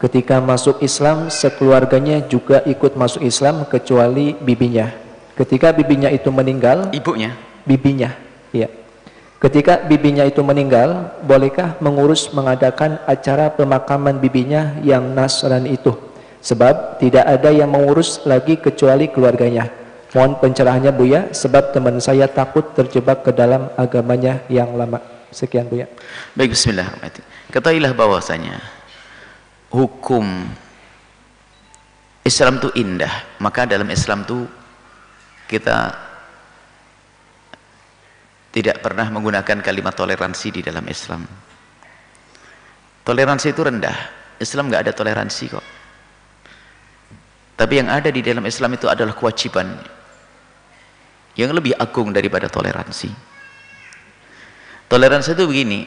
Ketika masuk Islam, sekeluarganya juga ikut masuk Islam kecuali bibinya. Ketika bibinya itu meninggal, ibunya, bibinya, ya. Ketika bibinya itu meninggal, bolehkah mengadakan acara pemakaman bibinya yang Nasrani itu? Sebab tidak ada yang mengurus lagi kecuali keluarganya. Mohon pencerahannya Buya, sebab teman saya takut terjebak ke dalam agamanya yang lama. Sekian Buya. Baik, bismillahirrahmanirrahim. Ketahuilah bahwasanya hukum Islam itu indah. Maka dalam Islam itu kita tidak pernah menggunakan kalimat toleransi di dalam Islam. Toleransi itu rendah. Islam nggak ada toleransi kok. Tapi yang ada di dalam Islam itu adalah kewajiban yang lebih agung daripada toleransi. Toleransi itu begini,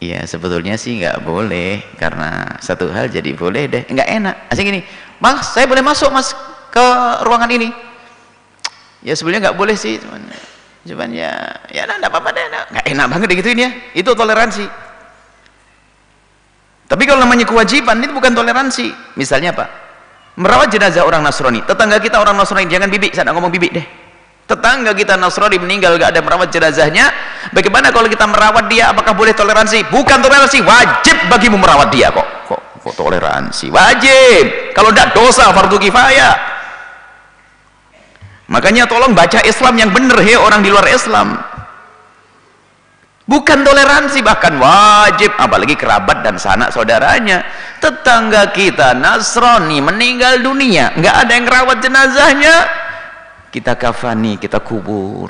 ya sebetulnya sih nggak boleh, karena satu hal jadi boleh deh, nggak enak. Asing gini, Mas, saya boleh masuk Mas ke ruangan ini? Ya sebenarnya nggak boleh sih, cuman ya nggak apa-apa deh, nggak enak banget digituin ya. Itu toleransi. Tapi kalau namanya kewajiban itu bukan toleransi. Misalnya Pak, merawat jenazah orang Nasrani, tetangga kita orang Nasrani, jangan bibi, saya ngomong bibi deh, tetangga kita Nasrani meninggal gak ada merawat jenazahnya, bagaimana kalau kita merawat dia? Apakah boleh toleransi? Bukan toleransi, wajib bagimu merawat dia. Kok toleransi? Wajib. Kalau tidak dosa, fardu kifayah. Makanya tolong baca Islam yang benar, hei orang di luar Islam. Bukan toleransi, bahkan wajib, apalagi kerabat dan sanak saudaranya. Tetangga kita Nasrani meninggal dunia, nggak ada yang rawat jenazahnya, kita kafani, kita kubur.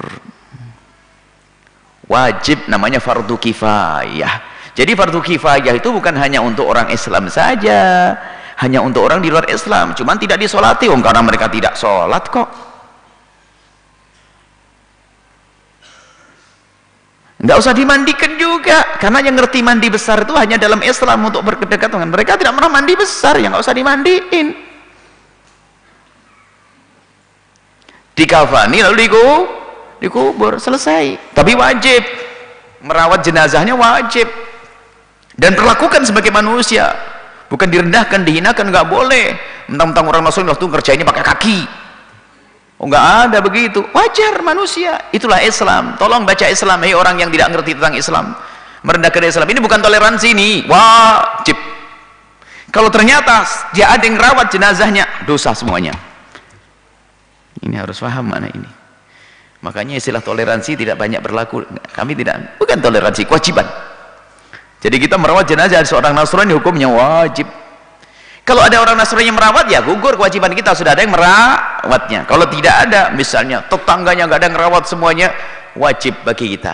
Wajib, namanya fardu kifayah. Jadi fardu kifayah itu bukan hanya untuk orang Islam saja, hanya untuk orang di luar Islam, cuman tidak disolati, karena mereka tidak sholat kok. Nggak usah dimandikan juga, karena yang ngerti mandi besar itu hanya dalam Islam untuk berdekatan. Mereka tidak pernah mandi besar, yang nggak usah dimandiin. Dikafani lalu dikubur, selesai. Tapi wajib merawat jenazahnya, wajib, dan perlakukan sebagai manusia, bukan direndahkan, dihinakan, nggak boleh. Mentang-mentang orang Nasrani waktu ngerjainnya pakai kaki. Nggak ada begitu, wajar manusia. Itulah Islam. Tolong baca Islam, hei orang yang tidak ngerti tentang Islam, merendahkan Islam. Ini bukan toleransi, ini wajib. Kalau ternyata dia ada yang rawat jenazahnya, dosa semuanya. Ini harus paham mana ini. Makanya istilah toleransi tidak banyak berlaku. Kami tidak, bukan toleransi, kewajiban. Jadi kita merawat jenazah seorang Nasrani, hukumnya wajib. Kalau ada orang Nasrani yang merawat, ya gugur kewajiban kita, sudah ada yang merawatnya. Kalau tidak ada, misalnya tetangganya nggak ada yang merawat semuanya, wajib bagi kita.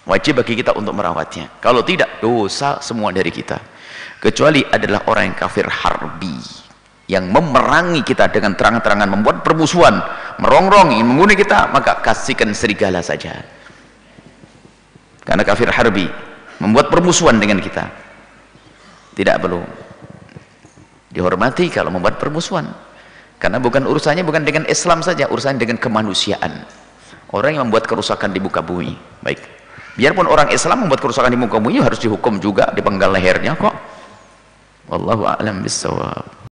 Wajib bagi kita untuk merawatnya. Kalau tidak, dosa semua dari kita. Kecuali adalah orang yang kafir harbi, yang memerangi kita dengan terang-terangan, membuat permusuhan, merongrong, ingin membunuh kita, maka kasihkan serigala saja. Karena kafir harbi membuat permusuhan dengan kita, tidak perlu dihormati kalau membuat permusuhan, karena bukan urusannya bukan dengan Islam saja, urusannya dengan kemanusiaan. Orang yang membuat kerusakan di muka bumi, baik, biarpun orang Islam membuat kerusakan di muka bumi, harus dihukum juga, dipenggal lehernya kok. Wallahu a'lam bishawab.